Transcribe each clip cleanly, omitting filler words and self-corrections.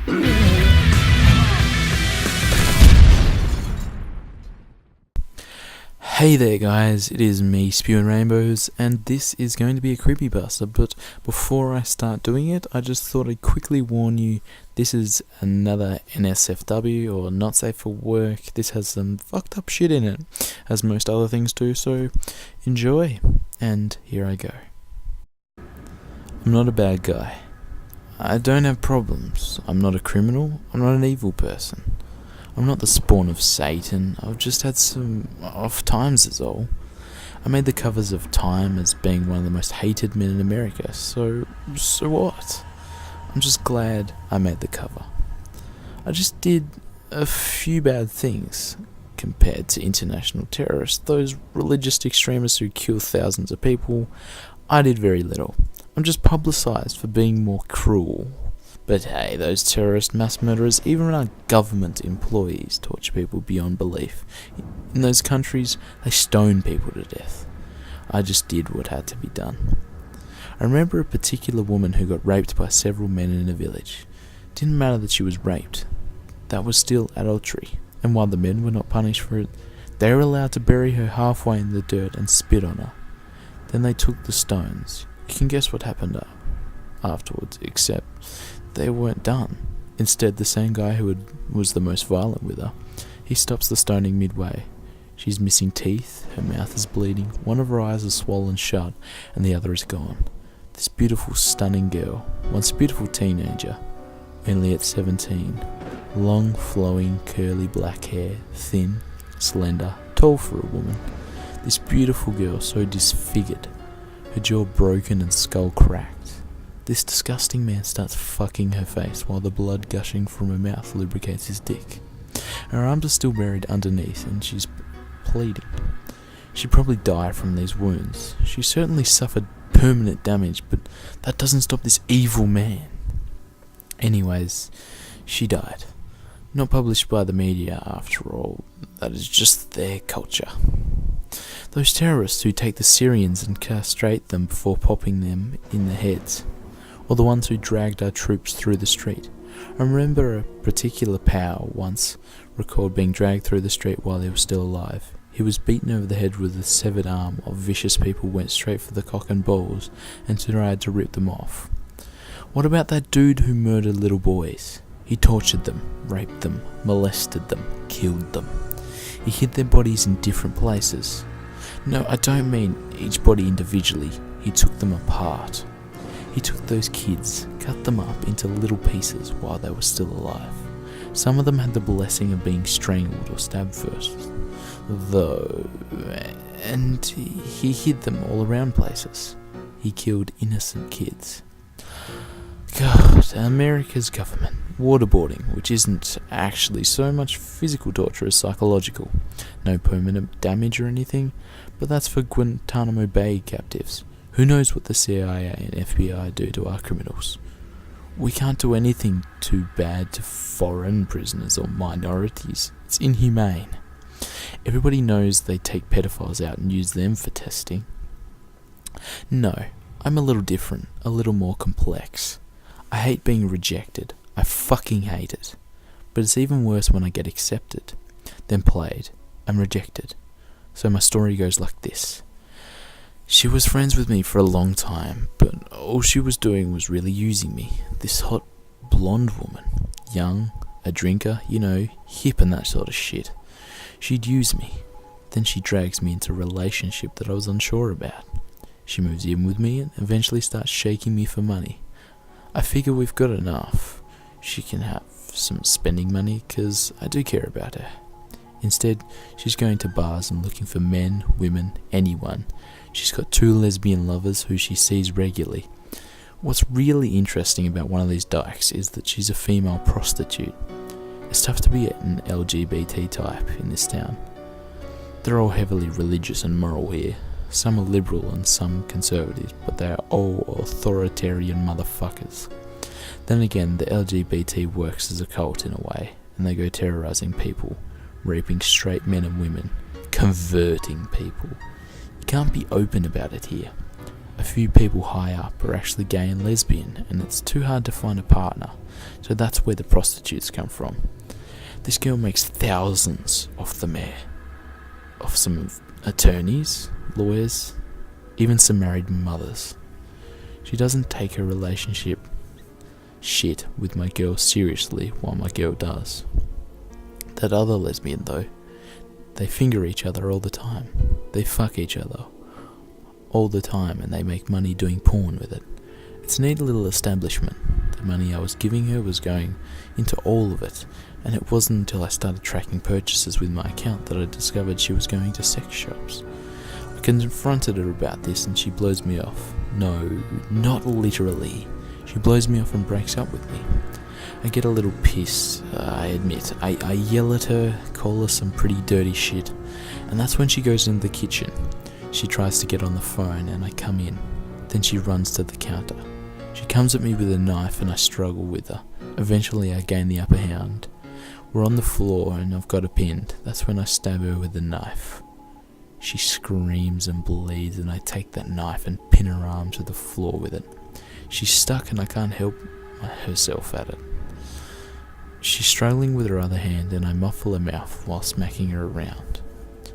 Hey there guys, it is me, Spewing Rainbows, and this is going to be a creepypasta, but before I start doing it, I just thought I'd quickly warn you, this is another NSFW, or not safe for work. This has some fucked up shit in it, as most other things do, so enjoy, and here I go. I'm not a bad guy. I don't have problems. I'm not a criminal. I'm not an evil person. I'm not the spawn of Satan. I've just had some off times is all. I made the covers of Time as being one of the most hated men in America, so what? I'm just glad I made the cover. I just did a few bad things compared to international terrorists, those religious extremists who kill thousands of people. I did very little. I'm just publicised for being more cruel. But hey, those terrorist mass murderers, even our government employees, torture people beyond belief. In those countries, they stone people to death. I just did what had to be done. I remember a particular woman who got raped by several men in a village. It didn't matter that she was raped. That was still adultery. And while the men were not punished for it, they were allowed to bury her halfway in the dirt and spit on her. Then they took the stones. You can guess what happened afterwards, except they weren't done. Instead, the same guy who was the most violent with her, he stops the stoning midway. She's missing teeth, her mouth is bleeding, one of her eyes is swollen shut, and the other is gone. This beautiful, stunning girl, once a beautiful teenager, only at 17, long, flowing, curly black hair, thin, slender, tall for a woman. This beautiful girl, so disfigured, her jaw broken and skull cracked. This disgusting man starts fucking her face while the blood gushing from her mouth lubricates his dick. Her arms are still buried underneath and she's bleeding. She probably died from these wounds. She certainly suffered permanent damage, but that doesn't stop this evil man. Anyways, she died. Not published by the media after all, that is just their culture. Those terrorists who take the Syrians and castrate them before popping them in the heads. Or the ones who dragged our troops through the street. I remember a particular pal once recalled being dragged through the street while he was still alive. He was beaten over the head with a severed arm while vicious people went straight for the cock and balls and tried to rip them off. What about that dude who murdered little boys? He tortured them, raped them, molested them, killed them. He hid their bodies in different places. No, I don't mean each body individually. He took them apart. He took those kids, cut them up into little pieces while they were still alive. Some of them had the blessing of being strangled or stabbed first, though, and he hid them all around places. He killed innocent kids. God, America's government. Waterboarding, which isn't actually so much physical torture as psychological. No permanent damage or anything, but that's for Guantanamo Bay captives. Who knows what the CIA and FBI do to our criminals? We can't do anything too bad to foreign prisoners or minorities. It's inhumane. Everybody knows they take pedophiles out and use them for testing. No, I'm a little different, a little more complex. I hate being rejected. I fucking hate it. But it's even worse when I get accepted, then played, and rejected. So my story goes like this. She was friends with me for a long time, but all she was doing was really using me. This hot, blonde woman. Young, a drinker, hip and that sort of shit. She'd use me. Then she drags me into a relationship that I was unsure about. She moves in with me and eventually starts shaking me for money. I figure we've got enough. She can have some spending money because I do care about her. Instead, she's going to bars and looking for men, women, anyone. She's got 2 lesbian lovers who she sees regularly. What's really interesting about one of these dykes is that she's a female prostitute. It's tough to be an LGBT type in this town. They're all heavily religious and moral here. Some are liberal and some conservative, but they are all authoritarian motherfuckers. Then again, the LGBT works as a cult in a way, and they go terrorizing people, raping straight men and women, converting people. You can't be open about it here. A A few people high up are actually gay and lesbian, and it's too hard to find a partner, so that's where the prostitutes come from. This girl makes thousands off the mare, off some attorneys, lawyers, even some married mothers. She doesn't take her relationship shit with my girl seriously, while my girl does. That other lesbian though, they finger each other all the time. They fuck each other all the time, and they make money doing porn with it. It's a neat little establishment. The money I was giving her was going into all of it, and it wasn't until I started tracking purchases with my account that I discovered she was going to sex shops. I confronted her about this and she blows me off. No, not literally. She blows me off and breaks up with me. I get a little pissed, I admit. I yell at her, call her some pretty dirty shit, and that's when she goes into the kitchen. She tries to get on the phone and I come in. Then she runs to the counter. She comes at me with a knife and I struggle with her. Eventually I gain the upper hand. We're on the floor and I've got her pinned. That's when I stab her with the knife. She screams and bleeds, and I take that knife and pin her arm to the floor with it. She's stuck and I can't help herself at it. She's struggling with her other hand and I muffle her mouth while smacking her around.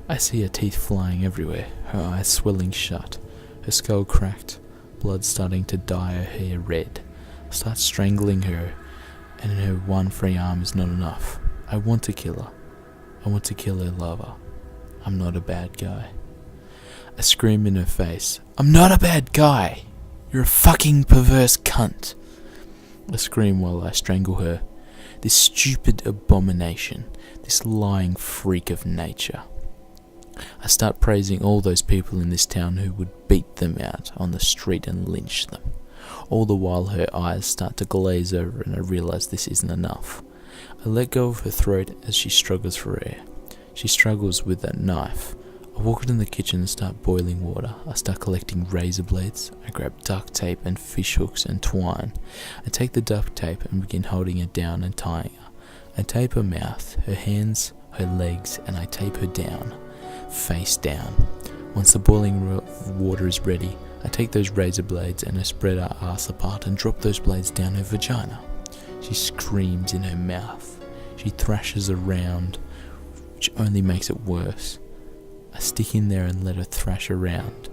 I see her teeth flying everywhere, her eyes swelling shut, her skull cracked, blood starting to dye her hair red. I start strangling her, and her one free arm is not enough. I want to kill her. I want to kill her lover. I'm not a bad guy. I scream in her face, "I'm not a bad guy! You're a fucking perverse cunt!" I scream while I strangle her. This stupid abomination, this lying freak of nature. I start praising all those people in this town who would beat them out on the street and lynch them. All the while her eyes start to glaze over and I realize this isn't enough. I let go of her throat as she struggles for air. She struggles with that knife. I walk into the kitchen and start boiling water. I start collecting razor blades. I grab duct tape and fish hooks and twine. I take the duct tape and begin holding her down and tying her. I tape her mouth, her hands, her legs, and I tape her down, face down. Once the boiling water is ready, I take those razor blades and I spread her ass apart and drop those blades down her vagina. She screams in her mouth. She thrashes around, which only makes it worse. I stick in there and let her thrash around.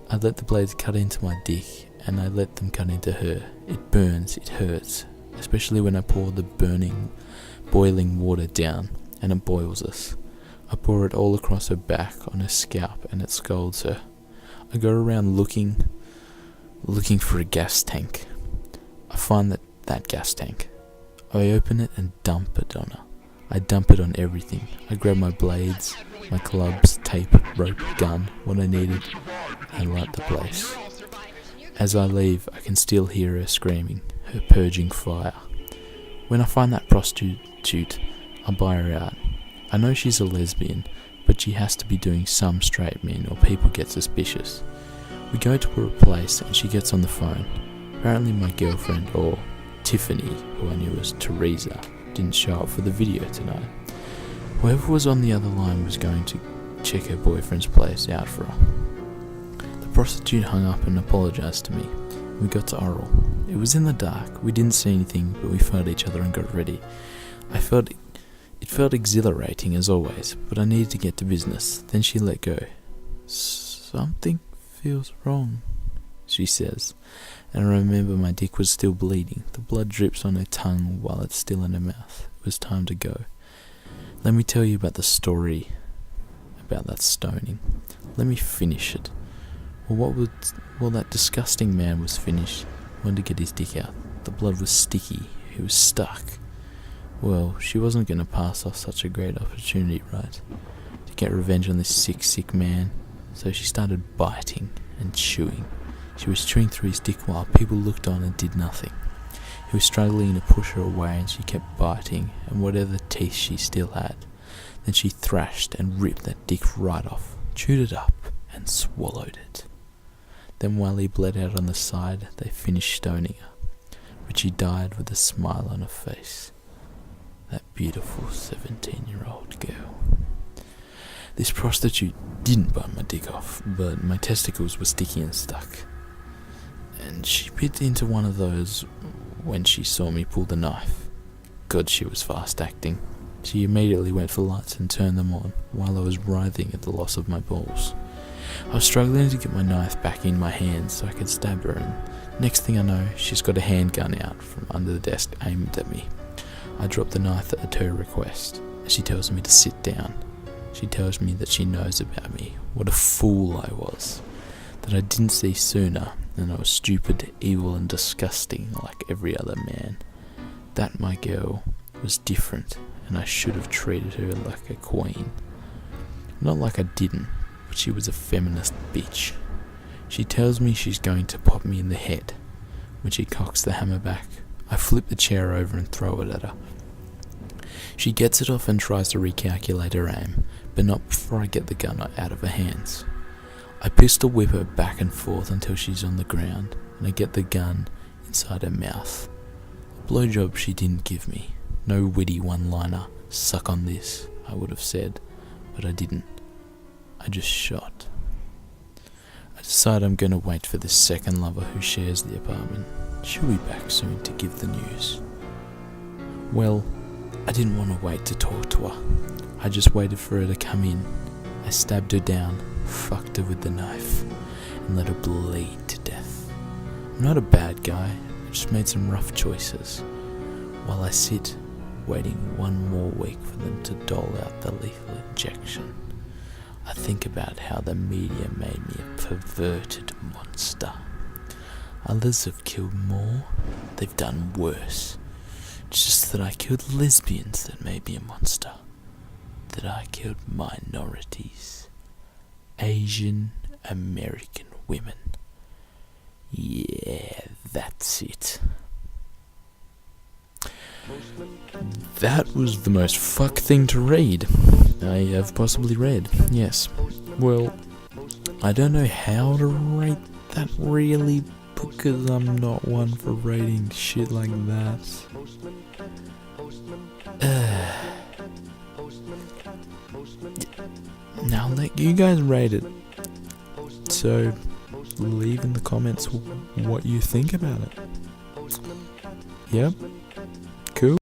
I let the blades cut into my dick and I let them cut into her. It burns, it hurts, especially when I pour the boiling water down and it boils us. I pour it all across her back, on her scalp, and it scalds her. I go around looking for a gas tank. I find that gas tank. I open it and dump it on her. I dump it on everything. I grab my blades, my clubs, tape, rope, gun, what I needed, and light the place. As I leave, I can still hear her screaming, her purging fire. When I find that prostitute, I buy her out. I know she's a lesbian, but she has to be doing some straight men or people get suspicious. We go to her place and she gets on the phone. Apparently my girlfriend, or Tiffany, who I knew as Teresa, didn't show up for the video tonight. Whoever was on the other line was going to check her boyfriend's place out for her. The prostitute hung up and apologized to me. We got to oral. It was in the dark. We didn't see anything, but we felt each other and got ready. It felt exhilarating as always, but I needed to get to business. Then she let go. "Something feels wrong," she says, and I remember my dick was still bleeding. The blood drips on her tongue while it's still in her mouth. It was time to go. Let me tell you about the story about that stoning. Let me finish it. Well, that disgusting man was finished. Wanted to get his dick out. The blood was sticky. He was stuck. Well, she wasn't going to pass off such a great opportunity, right? To get revenge on this sick man. So she started biting and chewing. She was chewing through his dick while people looked on and did nothing. He was struggling to push her away and she kept biting, and whatever teeth she still had. Then she thrashed and ripped that dick right off, chewed it up, and swallowed it. Then while he bled out on the side, they finished stoning her, but she died with a smile on her face. That beautiful 17-year-old girl. This prostitute didn't bite my dick off, but my testicles were sticky and stuck. And she bit into one of those when she saw me pull the knife. God, she was fast acting. She immediately went for lights and turned them on while I was writhing at the loss of my balls. I was struggling to get my knife back in my hand so I could stab her, and next thing I know, she's got a handgun out from under the desk aimed at me. I drop the knife at her request, and she tells me to sit down. She tells me that she knows about me, what a fool I was, that I didn't see sooner, and I was stupid, evil and disgusting like every other man. That my girl was different, and I should have treated her like a queen. Not like I didn't, but she was a feminist bitch. She tells me she's going to pop me in the head. When she cocks the hammer back, I flip the chair over and throw it at her. She gets it off and tries to recalculate her aim, but not before I get the gun out of her hands. I pistol whip her back and forth until she's on the ground, and I get the gun inside her mouth. A blowjob she didn't give me. No witty one-liner, suck on this, I would have said, but I didn't. I just shot. I decide I'm going to wait for this second lover who shares the apartment. She'll be back soon to give the news. Well, I didn't want to wait to talk to her. I just waited for her to come in. I stabbed her down, fucked her with the knife, and let her bleed to death. I'm not a bad guy, I just made some rough choices. While I sit, waiting one more week for them to dole out the lethal injection, I think about how the media made me a perverted monster. Others have killed more, they've done worse. It's just that I killed lesbians that made me a monster. That I killed minorities. Asian American women. Yeah, that's it. That was the most fuck thing to read I have possibly read, yes. Well, I don't know how to rate that really, because I'm not one for rating shit like that. Now let you guys rate it. So, leave in the comments what you think about it. Yep.